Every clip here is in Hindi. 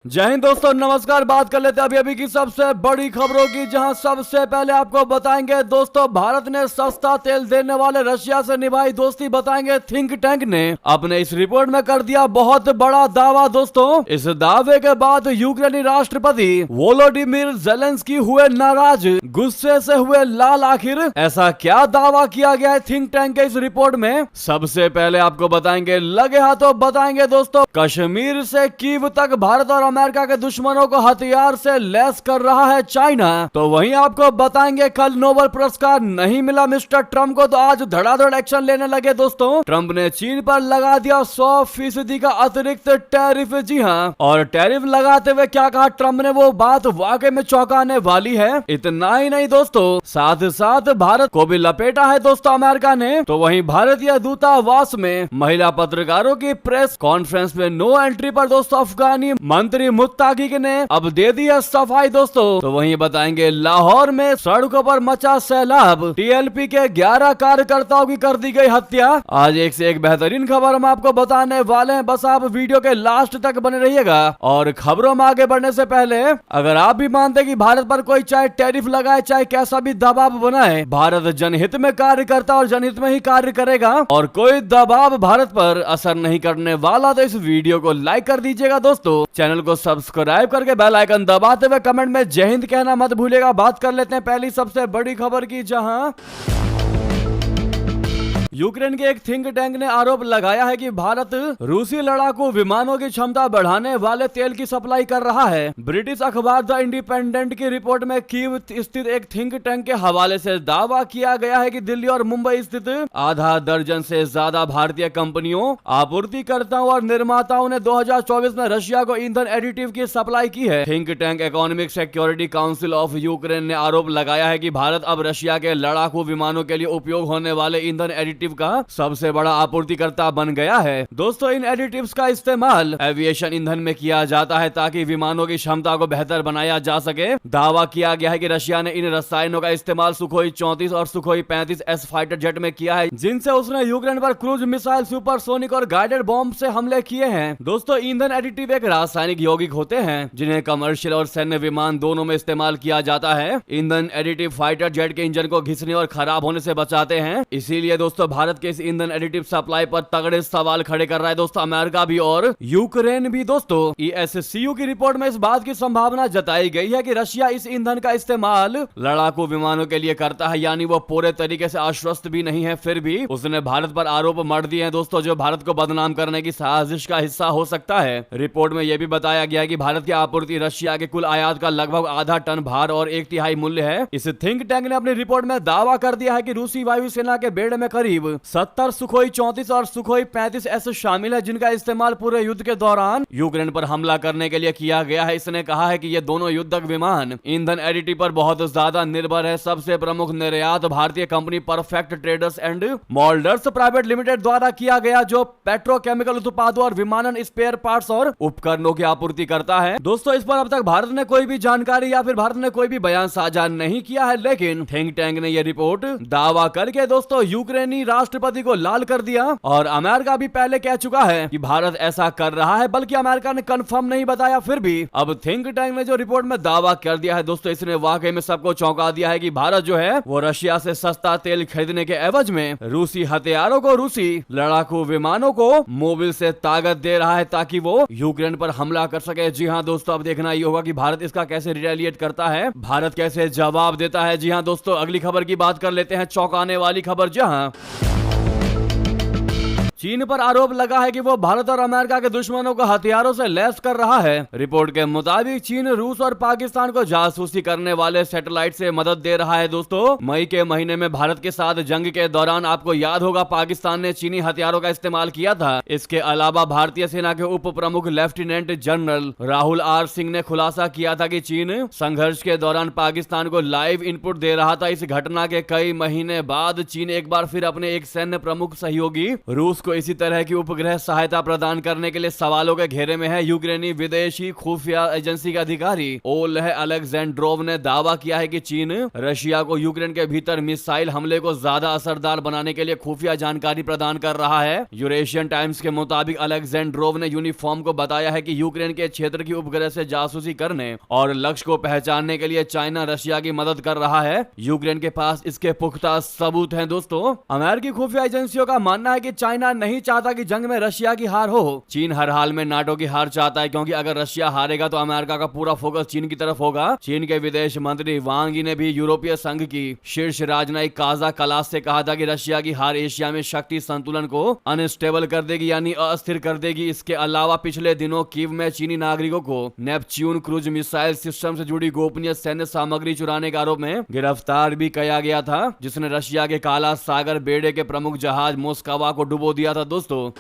जय हिंद दोस्तों, नमस्कार। बात कर लेते हैं अभी की सबसे बड़ी खबरों की, जहां सबसे पहले आपको बताएंगे दोस्तों, भारत ने सस्ता तेल देने वाले रशिया से निभाई दोस्ती। बताएंगे थिंक टैंक ने अपने इस रिपोर्ट में कर दिया बहुत बड़ा दावा। दोस्तों, इस दावे के बाद यूक्रेनी राष्ट्रपति वोलोडिमिर जेलेंस्की हुए नाराज, गुस्से से हुए लाल। आखिर ऐसा क्या दावा किया गया है थिंक टैंक के इस रिपोर्ट में, सबसे पहले आपको बताएंगे। लगे हाथों बताएंगे दोस्तों, कश्मीर से कीव तक भारत और अमेरिका के दुश्मनों को हथियार से लैस कर रहा है चाइना। तो वहीं आपको बताएंगे, कल नोबेल पुरस्कार नहीं मिला मिस्टर ट्रंप को, तो आज धड़ाधड़ एक्शन लेने लगे दोस्तों। ट्रंप ने चीन पर लगा दिया 100% का अतिरिक्त टैरिफ। जी हां, और टैरिफ लगाते हुए क्या कहा ट्रंप ने, वो बात वाकई में चौंकाने वाली है। इतना ही नहीं दोस्तों, साथ साथ भारत को भी लपेटा है दोस्तों अमेरिका ने। तो वहीं भारतीय दूतावास में महिला पत्रकारों की प्रेस कॉन्फ्रेंस में नो एंट्री पर दोस्तों अफगानी मंत्री मुत्ताकी ने अब दे दी है सफाई दोस्तों। तो वहीं बताएंगे, लाहौर में सड़कों पर मचा सैलाब, टीएलपी के 11 कार्यकर्ताओं की कर दी गई हत्या। आज एक से एक बेहतरीन खबर हम आपको बताने वाले हैं, बस आप वीडियो के लास्ट तक बने रहिएगा। और खबरों में आगे बढ़ने से पहले, अगर आप भी मानते कि भारत पर कोई चाहे टैरिफ लगाए, चाहे कैसा भी दबाव बनाए, भारत जनहित में कार्य करता और जनहित में ही कार्य करेगा, और कोई दबाव भारत पर असर नहीं करने वाला। तो इस वीडियो को लाइक कर दीजिएगा दोस्तों, चैनल को सब्सक्राइब करके बेल आइकन दबाते हुए कमेंट में जय हिंद कहना मत भूलिएगा। बात कर लेते हैं पहली सबसे बड़ी खबर की, जहां यूक्रेन के एक थिंक टैंक ने आरोप लगाया है कि भारत रूसी लड़ाकू विमानों की क्षमता बढ़ाने वाले तेल की सप्लाई कर रहा है। ब्रिटिश अखबार द इंडिपेंडेंट की रिपोर्ट में कीव स्थित एक थिंक टैंक के हवाले से दावा किया गया है कि दिल्ली और मुंबई स्थित आधा दर्जन से ज्यादा भारतीय कंपनियों, आपूर्तिकर्ताओं और निर्माताओं ने 2024 में रशिया को ईंधन एडिटिव की सप्लाई की है। Think tank economic security council of Ukraine ने आरोप लगाया है कि भारत अब रशिया के लड़ाकू विमानों के लिए उपयोग होने वाले ईंधन एडिटिव का सबसे बड़ा आपूर्तिकर्ता बन गया है। दोस्तों, इन एडिटिव्स का इस्तेमाल एविएशन ईंधन में किया जाता है ताकि विमानों की क्षमता को बेहतर बनाया जा सके। दावा किया गया है कि रशिया ने इन रसायनों का इस्तेमाल सुखोई 34 और सुखोई 35S फाइटर जेट में किया है, जिनसे उसने यूक्रेन पर क्रूज मिसाइल, सुपरसोनिक और गाइडेड बॉम्ब से हमले किए हैं। दोस्तों, ईंधन एडिटिव एक रासायनिक यौगिक होते हैं जिन्हें कमर्शियल और सैन्य विमान दोनों में इस्तेमाल किया जाता है। ईंधन एडिटिव फाइटर जेट के इंजन को घिसने और खराब होने से बचाते हैं। इसीलिए दोस्तों, भारत के इस ईंधन एडिटिव सप्लाई पर तगड़े सवाल खड़े कर रहा है दोस्तों अमेरिका भी और यूक्रेन भी। दोस्तों, ESCU की रिपोर्ट में इस बात की संभावना जताई गई है कि रशिया इस ईंधन का इस्तेमाल लड़ाकू विमानों के लिए करता है, यानी वो पूरे तरीके से आश्वस्त भी नहीं है, फिर भी उसने भारत पर आरोप मढ़ दिए हैं दोस्तों, जो भारत को बदनाम करने की साजिश का हिस्सा हो सकता है। रिपोर्ट में यह भी बताया गया है कि भारत की आपूर्ति रशिया के कुल आयात का लगभग आधा टन भार और 1/3 मूल्य है। इस थिंक टैंक ने अपनी रिपोर्ट में दावा कर दिया है कि रूसी वायुसेना के बेड़े में करीब 70 सुखोई 34 और सुखोई 35S शामिल है, जिनका इस्तेमाल पूरे युद्ध के दौरान यूक्रेन पर हमला करने के लिए किया गया है। इसने कहा है कि ये दोनों युद्धक विमान ईंधन एडिटिव पर बहुत ज्यादा निर्भर है। सबसे प्रमुख निर्यात भारतीय company perfect traders and moulders private limited द्वारा किया गया, जो पेट्रोकेमिकल उत्पादों और विमानन स्पेयर पार्ट्स और उपकरणों की आपूर्ति करता है। दोस्तों, इस पर अब तक भारत ने कोई भी जानकारी या फिर भारत ने कोई भी बयान साझा नहीं किया है, लेकिन थिंक टैंक ने यह रिपोर्ट दावा करके दोस्तों यूक्रेनी राष्ट्रपति को लाल कर दिया। और अमेरिका भी पहले कह चुका है कि भारत ऐसा कर रहा है, बल्कि अमेरिका ने कंफर्म नहीं बताया। फिर भी अब थिंक टैंक ने जो रिपोर्ट में दावा कर दिया है दोस्तों, इसने वाकई में सबको चौंका दिया है कि भारत जो है वो रशिया से सस्ता तेल खरीदने के एवज में रूसी हथियारों को, रूसी लड़ाकू विमानों को मोबिल से ताकत दे रहा है ताकि वो यूक्रेन पर हमला कर सके। जी हाँ दोस्तों, अब देखना ही होगा कि भारत इसका कैसे रिटेलिएट करता है, भारत कैसे जवाब देता है। जी हाँ दोस्तों, अगली खबर की बात कर लेते हैं, चौंकाने वाली खबर, जहां चीन पर आरोप लगा है कि वो भारत और अमेरिका के दुश्मनों को हथियारों से लैस कर रहा है। रिपोर्ट के मुताबिक चीन रूस और पाकिस्तान को जासूसी करने वाले सैटेलाइट से मदद दे रहा है। दोस्तों, मई के महीने में भारत के साथ जंग के दौरान आपको याद होगा पाकिस्तान ने चीनी हथियारों का इस्तेमाल किया था। इसके अलावा भारतीय सेना के उप प्रमुख lieutenant general Rahul R Singh ने खुलासा किया था कि चीन संघर्ष के दौरान पाकिस्तान को लाइव इनपुट दे रहा था। इस घटना के कई महीने बाद चीन एक बार फिर अपने एक सैन्य प्रमुख सहयोगी रूस को इसी तरह की उपग्रह सहायता प्रदान करने के लिए सवालों के घेरे में है। यूक्रेनी विदेशी खुफिया एजेंसी के अधिकारी ओलेह अलेक्जेंड्रोव ने दावा किया है कि चीन रशिया को यूक्रेन के भीतर मिसाइल हमले को ज्यादा असरदार बनाने के लिए खुफिया जानकारी प्रदान कर रहा है। यूरेशियन टाइम्स के मुताबिक अलेक्जेंड्रोव ने यूनिफॉर्म को बताया है कि यूक्रेन के क्षेत्र की उपग्रह से जासूसी करने और लक्ष्य को पहचानने के लिए चाइना रशिया की मदद कर रहा है। यूक्रेन के पास इसके पुख्ता सबूत हैं। दोस्तों, अमेरिकी खुफिया एजेंसियों का मानना है कि चाइना नहीं चाहता कि जंग में रशिया की हार हो। चीन हर हाल में नाटो की हार चाहता है, क्योंकि अगर रशिया हारेगा तो अमेरिका का पूरा फोकस चीन की तरफ होगा। चीन के विदेश मंत्री वांग यी ने भी यूरोपीय संघ की शीर्ष राजनयिक काजा कलास से कहा था कि रशिया की हार एशिया में शक्ति संतुलन को अनस्टेबल कर देगी, यानी अस्थिर कर देगी। इसके अलावा पिछले दिनों कीव में चीनी नागरिकों को नेपच्यून क्रूज मिसाइल सिस्टम से जुड़ी गोपनीय सैन्य सामग्री चुराने के आरोप में गिरफ्तार भी किया गया था, जिसने रशिया के काला सागर बेड़े के प्रमुख जहाज मोस्कवा को डुबो दिया था। दोस्तों,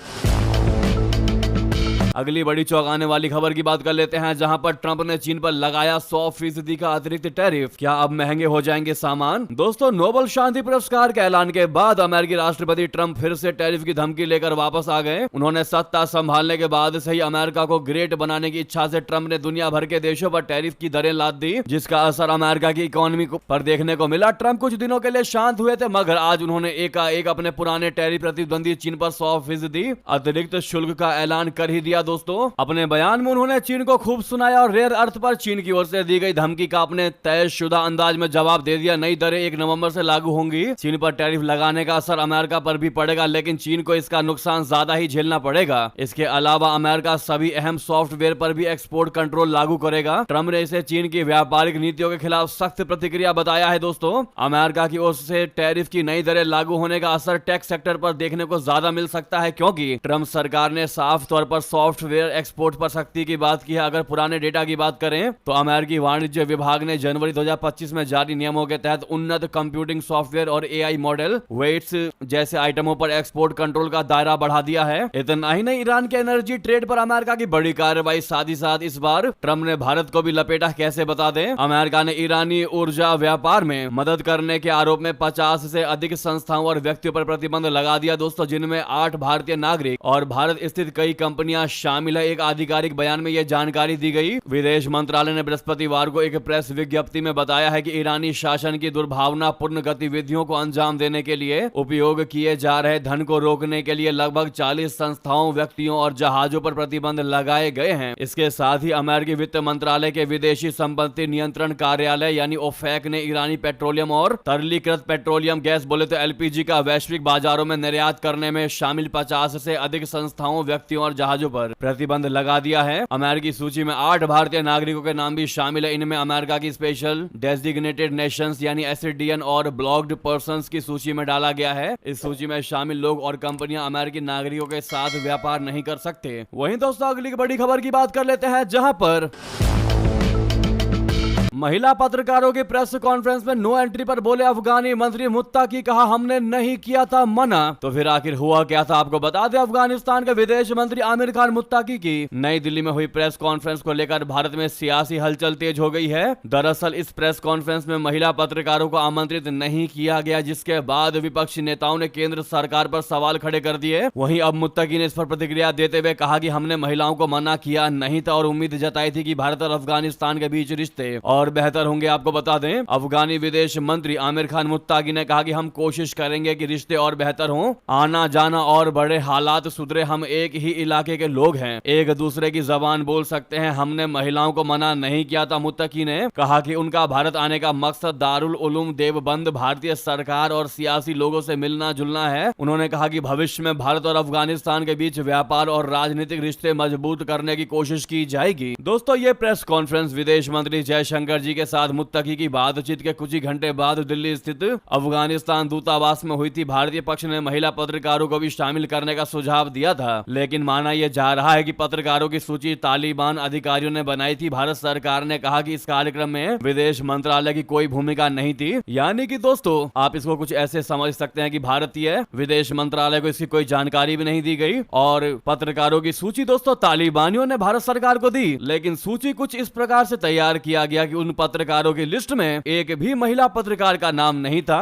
अगली बड़ी चौंकाने वाली खबर की बात कर लेते हैं, जहां पर ट्रंप ने चीन पर लगाया 100% का अतिरिक्त टैरिफ। क्या अब महंगे हो जाएंगे सामान? दोस्तों, नोबेल शांति पुरस्कार के ऐलान के बाद अमेरिकी राष्ट्रपति ट्रंप फिर से टैरिफ की धमकी लेकर वापस आ गए। उन्होंने सत्ता संभालने के बाद से ही अमेरिका को ग्रेट बनाने की इच्छा से ट्रंप ने दुनिया भर के देशों पर टैरिफ की दरें लाद दी, जिसका असर अमेरिका की इकोनॉमी पर देखने को मिला। ट्रंप कुछ दिनों के लिए शांत हुए थे, मगर आज उन्होंने एकाएक अपने पुराने टैरिफ प्रतिद्वंदी चीन पर 100% अतिरिक्त शुल्क का ऐलान कर ही दिया। दोस्तों, अपने बयान में उन्होंने चीन को खूब सुनाया और रेयर अर्थ पर चीन की ओर से दी गई धमकी का अपने तयशुदा अंदाज में जवाब दे दिया। नई दरें 1 नवंबर से लागू होंगी। चीन पर टैरिफ लगाने का असर अमेरिका पर भी पड़ेगा, लेकिन चीन को इसका नुकसान ज्यादा ही झेलना पड़ेगा। इसके अलावा अमेरिका सभी अहम सॉफ्टवेयर पर भी एक्सपोर्ट कंट्रोल लागू करेगा। ट्रंप ने इसे चीन की व्यापारिक नीतियों के खिलाफ सख्त प्रतिक्रिया बताया है। दोस्तों, अमेरिका की ओर से टैरिफ की नई दरें लागू होने का असर टेक सेक्टर पर देखने को ज्यादा मिल सकता है, क्योंकि ट्रंप सरकार ने साफ तौर पर सॉफ्टवेयर एक्सपोर्ट पर सख्ती की बात की है। अगर पुराने डेटा की बात करें तो अमेरिकी वाणिज्य विभाग ने जनवरी 2025 में जारी नियमों के तहत उन्नत कंप्यूटिंग सॉफ्टवेयर और एआई मॉडल वेट्स जैसे आइटमों पर एक्सपोर्ट कंट्रोल का दायरा बढ़ा दिया है। इतना ही नहीं, ईरान के एनर्जी ट्रेड पर अमेरिका की बड़ी कार्रवाई। साथ ही साथ इस बार ट्रंप ने भारत को भी लपेटा, कैसे बता दें। अमेरिका ने ईरानी ऊर्जा व्यापार में मदद करने के आरोप में 50 से अधिक संस्थाओं और व्यक्तियों पर प्रतिबंध लगा दिया। दोस्तों, जिनमें 8 भारतीय नागरिक और भारत स्थित कई कंपनियां शामिल है। एक आधिकारिक बयान में यह जानकारी दी गई। विदेश मंत्रालय ने बृहस्पतिवार को एक प्रेस विज्ञप्ति में बताया है कि ईरानी शासन की दुर्भावनापूर्ण गतिविधियों को अंजाम देने के लिए उपयोग किए जा रहे धन को रोकने के लिए लगभग 40 संस्थाओं, व्यक्तियों और जहाजों पर प्रतिबंध लगाए गए हैं। इसके साथ ही अमेरिकी वित्त मंत्रालय के विदेशी संपत्ति नियंत्रण कार्यालय यानी ओफेक ने ईरानी पेट्रोलियम और तरलीकृत पेट्रोलियम गैस बोले तो एलपीजी का वैश्विक बाजारों में निर्यात करने में शामिल 50 से अधिक संस्थाओं, व्यक्तियों और जहाजों पर प्रतिबंध लगा दिया है। अमेरिकी सूची में 8 भारतीय नागरिकों के नाम भी शामिल है। इनमें अमेरिका की स्पेशल डेजिग्नेटेड नेशंस यानी एसडीएन और ब्लॉक्ड पर्संस की सूची में डाला गया है। इस सूची में शामिल लोग और कंपनियां अमेरिकी नागरिकों के साथ व्यापार नहीं कर सकते। वहीं दोस्तों, अगली बड़ी खबर की बात कर लेते हैं, जहां पर महिला पत्रकारों की प्रेस कॉन्फ्रेंस में नो एंट्री पर बोले अफगानी मंत्री मुत्ताकी, कहा हमने नहीं किया था मना। तो फिर आखिर हुआ क्या था, आपको बता दें। अफगानिस्तान के विदेश मंत्री आमिर खान मुत्ताकी की नई दिल्ली में हुई प्रेस कॉन्फ्रेंस को लेकर भारत में सियासी हलचल तेज हो गई है। दरअसल इस प्रेस कॉन्फ्रेंस में महिला पत्रकारों को आमंत्रित नहीं किया गया, जिसके बाद विपक्षी नेताओं ने केंद्र सरकार पर सवाल खड़े कर दिए। वहीं अब मुत्ताकी ने इस पर प्रतिक्रिया देते हुए कहा कि हमने महिलाओं को मना किया नहीं था और उम्मीद जताई थी कि भारत और अफगानिस्तान के बीच रिश्ते और बेहतर होंगे। आपको बता दें, अफगानी विदेश मंत्री आमिर खान मुत्ताकी ने कहा कि हम कोशिश करेंगे कि रिश्ते और बेहतर हों, आना जाना और बड़े हालात सुधरे। हम एक ही इलाके के लोग हैं, एक दूसरे की जबान बोल सकते हैं। हमने महिलाओं को मना नहीं किया था। मुत्ताकी ने कहा कि उनका भारत आने का मकसद दारुल उलूम देवबंद, भारतीय सरकार और सियासी लोगों से मिलना जुलना है। उन्होंने कहा कि भविष्य में भारत और अफगानिस्तान के बीच व्यापार और राजनीतिक रिश्ते मजबूत करने की कोशिश की जाएगी। दोस्तों, ये प्रेस कॉन्फ्रेंस विदेश मंत्री जयशंकर जी के साथ मुत्ताकी की बातचीत के कुछ ही घंटे बाद दिल्ली स्थित अफगानिस्तान दूतावास में हुई थी। भारतीय पक्ष ने महिला पत्रकारों को भी शामिल करने का सुझाव दिया था, लेकिन माना यह जा रहा है कि पत्रकारों की सूची तालिबान अधिकारियों ने बनाई थी। भारत सरकार ने कहा कि इस कार्यक्रम में विदेश मंत्रालय की कोई भूमिका नहीं थी। यानी कि दोस्तों, आप इसको कुछ ऐसे समझ सकते हैं कि भारतीय विदेश मंत्रालय को इसकी कोई जानकारी भी नहीं दी गई और पत्रकारों की सूची दोस्तों तालिबानियों ने भारत सरकार को दी। लेकिन सूची कुछ इस प्रकार से तैयार किया गया कि उन पत्रकारों की लिस्ट में एक भी महिला पत्रकार का नाम नहीं था।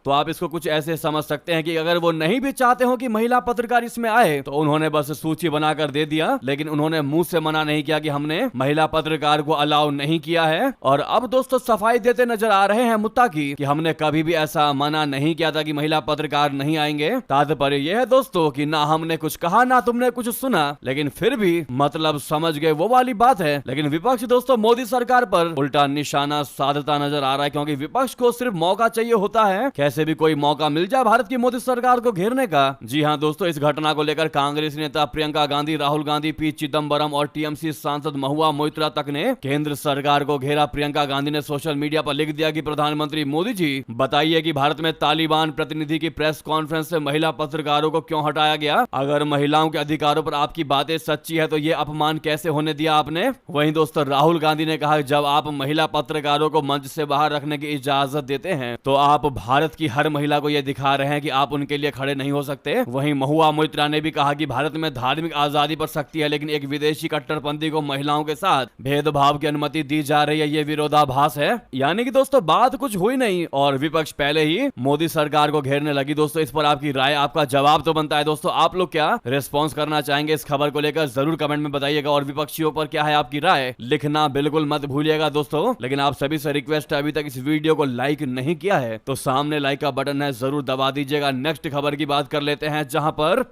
तो आप इसको कुछ ऐसे समझ सकते हैं कि अगर वो नहीं भी चाहते हो कि महिला पत्रकार इसमें आए तो उन्होंने बस सूची बनाकर दे दिया, लेकिन उन्होंने मुंह से मना नहीं किया कि हमने महिला पत्रकार को अलाउ नहीं किया है। और अब दोस्तों सफाई देते नजर आ रहे हैं मुत्ताकी कि हमने कभी भी ऐसा मना नहीं किया था कि महिला पत्रकार नहीं आएंगे। तात्पर्य यह है दोस्तों कि ना हमने कुछ कहा ना तुमने कुछ सुना, लेकिन फिर भी मतलब समझ गए वो वाली बात है। लेकिन विपक्ष दोस्तों मोदी सरकार पर उल्टा निशाना साधता नजर आ रहा है, क्योंकि विपक्ष को सिर्फ मौका चाहिए होता है, कैसे भी कोई मौका मिल जाए भारत की मोदी सरकार को घेरने का। जी हाँ दोस्तों, इस घटना को लेकर कांग्रेस नेता प्रियंका गांधी, राहुल गांधी, पी चिदम्बरम और टीएमसी सांसद महुआ मोइत्रा तक ने केंद्र सरकार को घेरा। प्रियंका गांधी ने सोशल मीडिया पर लिख दिया कि प्रधानमंत्री मोदी जी बताइए कि भारत में तालिबान प्रतिनिधि की प्रेस कॉन्फ्रेंस से महिला पत्रकारों को क्यों हटाया गया। अगर महिलाओं के अधिकारों पर आपकी बातें सच्ची है तो ये अपमान कैसे होने दिया आपने। वहीं दोस्तों राहुल गांधी ने कहा जब आप महिला पत्रकारों को मंच से बाहर रखने की इजाजत देते हैं तो आप भारत की हर महिला को यह दिखा रहे हैं कि आप उनके लिए खड़े नहीं हो सकते। वहीं महुआ मोइत्रा ने भी कहा कि भारत में धार्मिक आजादी पर सख्ती है, लेकिन एक विदेशी कट्टरपंथी को महिलाओं के साथ भेदभाव की अनुमति दी जा रही है, ये विरोधाभास है। यानी कि दोस्तों बात कुछ हुई नहीं और विपक्ष पहले ही मोदी सरकार को घेरने लगी। दोस्तों इस पर आपकी राय, आपका जवाब तो बनता है। दोस्तों आप लोग क्या रिस्पॉन्स करना चाहेंगे इस खबर को लेकर, जरूर कमेंट में बताइएगा। और विपक्षियों पर क्या है आपकी राय, लिखना बिल्कुल मत भूलिएगा दोस्तों। लेकिन आप सभी से रिक्वेस्ट है, अभी तक इस वीडियो को लाइक नहीं किया है तो सामने लाइक का बटन है, जरूर दबा दीजिएगा। नेक्स्ट खबर की बात कर लेते हैं, जहां पर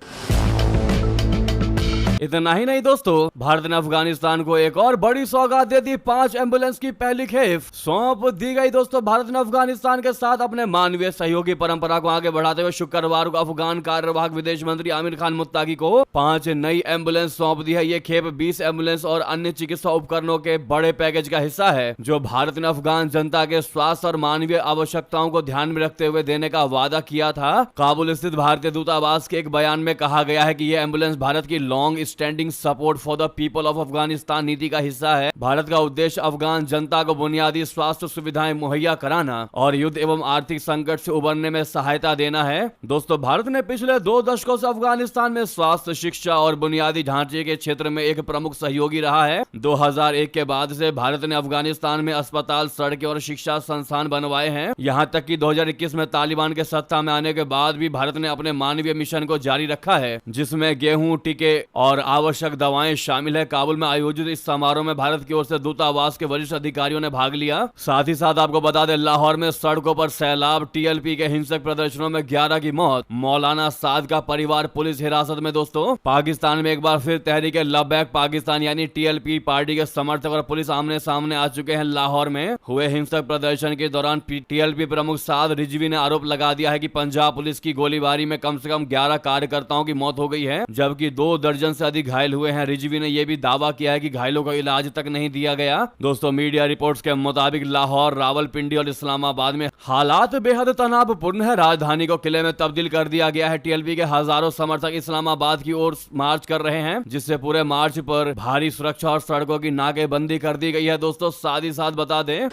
इतना ही नहीं दोस्तों, भारत ने अफगानिस्तान को एक और बड़ी सौगात दे दी। 5 एम्बुलेंस की पहली खेप सौंप दी गई। दोस्तों भारत ने अफगानिस्तान के साथ अपने मानवीय सहयोगी परंपरा को आगे बढ़ाते हुए शुक्रवार को अफगान कार्यवाहक विदेश मंत्री आमिर खान मुत्ताकी को 5 नई एम्बुलेंस सौंप दी है। ये खेप 20 एम्बुलेंस और अन्य चिकित्सा उपकरणों के बड़े पैकेज का हिस्सा है जो भारत ने अफगान जनता के स्वास्थ्य और मानवीय आवश्यकताओं को ध्यान में रखते हुए देने का वादा किया था। काबुल स्थित भारतीय दूतावास के एक बयान में कहा गया है कि यह एम्बुलेंस भारत की long standing support for the people of Afghanistan नीति का हिस्सा है। भारत का उद्देश्य अफगान जनता को बुनियादी स्वास्थ्य सुविधाएं मुहैया कराना और युद्ध एवं आर्थिक संकट से उबरने में सहायता देना है। दोस्तों भारत ने पिछले 2 दशकों से अफगानिस्तान में स्वास्थ्य, शिक्षा और बुनियादी ढांचे के क्षेत्र में एक प्रमुख सहयोगी रहा है। 2001 के बाद से भारत ने अफगानिस्तान में अस्पताल, सड़कें और शिक्षा संस्थान बनवाए हैं। यहाँ तक कि 2021 में तालिबान के सत्ता में आने के बाद भी भारत ने अपने मानवीय मिशन को जारी रखा है, जिसमें गेहूं, टीके और आवश्यक दवाएं शामिल है। काबुल में आयोजित इस समारोह में भारत की ओर से दूतावास के वरिष्ठ अधिकारियों ने भाग लिया। साथ ही साथ आपको बता दें, लाहौर में सड़कों पर सैलाब, टीएलपी के हिंसक प्रदर्शनों में 11 की मौत, मौलाना साद का परिवार पुलिस हिरासत में। दोस्तों पाकिस्तान में एक बार फिर तहरीक लब्बैक पाकिस्तान यानी टीएलपी पार्टी के समर्थक और पुलिस आमने सामने आ चुके हैं। लाहौर में हुए हिंसक प्रदर्शन के दौरान टीएलपी प्रमुख साद रिजवी ने आरोप लगा दिया है कि पंजाब पुलिस की गोलीबारी में कम से कम 11 कार्यकर्ताओं की मौत हो गई है, जबकि 2 दर्जन से अधिक घायल हुए हैं। रिजवी ने यह भी दावा किया है कि घायलों को इलाज तक नहीं दिया गया। दोस्तों मीडिया रिपोर्ट्स के मुताबिक लाहौर, रावलपिंडी और इस्लामाबाद में हालात बेहद तनावपूर्ण है। राजधानी को किले में तब्दील कर दिया गया है। टीएलपी के हजारों समर्थक इस्लामाबाद की ओर मार्च कर रहे हैं, जिससे पूरे मार्च पर भारी सुरक्षा और सड़कों की नाकेबंदी कर दी गई है। दोस्तों साथ ही साथ बता दें,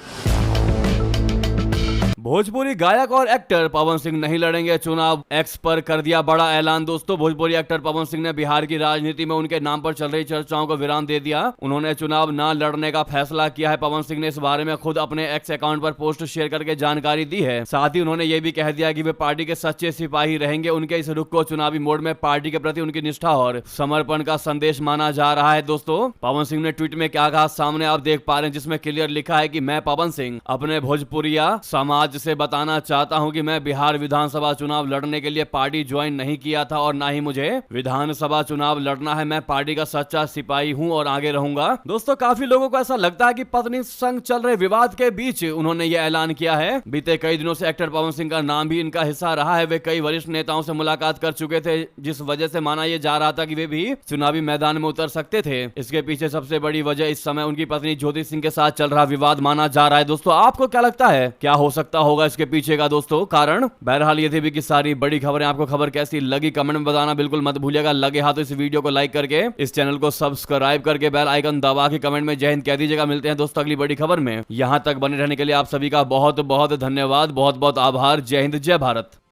भोजपुरी गायक और एक्टर पवन सिंह नहीं लड़ेंगे चुनाव, एक्स पर कर दिया बड़ा ऐलान। दोस्तों भोजपुरी एक्टर पवन सिंह ने बिहार की राजनीति में उनके नाम पर चल रही चर्चाओं को विराम दे दिया। उन्होंने चुनाव न लड़ने का फैसला किया है। पवन सिंह ने इस बारे में खुद अपने एक्स अकाउंट पर पोस्ट शेयर करके जानकारी दी है। साथ ही उन्होंने ये भी कह दिया कि वे पार्टी के सच्चे सिपाही रहेंगे। उनके इस रुख को चुनावी मोड में पार्टी के प्रति उनकी निष्ठा और समर्पण का संदेश माना जा रहा है। दोस्तों पवन सिंह ने ट्वीट में क्या कहा सामने आप देख पा रहे हैं, जिसमें क्लियर लिखा है कि मैं पवन सिंह अपने भोजपुरिया समाज से बताना चाहता हूं कि मैं बिहार विधानसभा चुनाव लड़ने के लिए पार्टी ज्वाइन नहीं किया था और ना ही मुझे विधानसभा चुनाव लड़ना है। मैं पार्टी का सच्चा सिपाही हूं और आगे रहूंगा। दोस्तों काफी लोगों को ऐसा लगता है कि पत्नी संग चल रहे विवाद के बीच उन्होंने यह ऐलान किया है। बीते कई दिनों से एक्टर पवन सिंह का नाम भी इनका हिस्सा रहा है। वे कई वरिष्ठ नेताओं से मुलाकात कर चुके थे, जिस वजह से माना यह जा रहा था कि वे भी चुनावी मैदान में उतर सकते थे। इसके पीछे सबसे बड़ी वजह इस समय उनकी पत्नी ज्योति सिंह के साथ चल रहा विवाद माना जा रहा है। दोस्तों आपको क्या लगता है, क्या हो सकता होगा इसके पीछे का दोस्तों कारण? बहरहाल ये थी भी कि सारी बड़ी खबरें। आपको खबर कैसी लगी कमेंट में बताना बिल्कुल मत भूलिएगा। लगे हाथ तो इस वीडियो को लाइक करके, इस चैनल को सब्सक्राइब करके, बेल आइकन दबा के कमेंट में जय हिंद कह दीजिएगा। मिलते हैं दोस्तों अगली बड़ी खबर में। यहां तक बने रहने के लिए आप सभी का बहुत बहुत धन्यवाद, बहुत बहुत आभार। जय हिंद, जय भारत।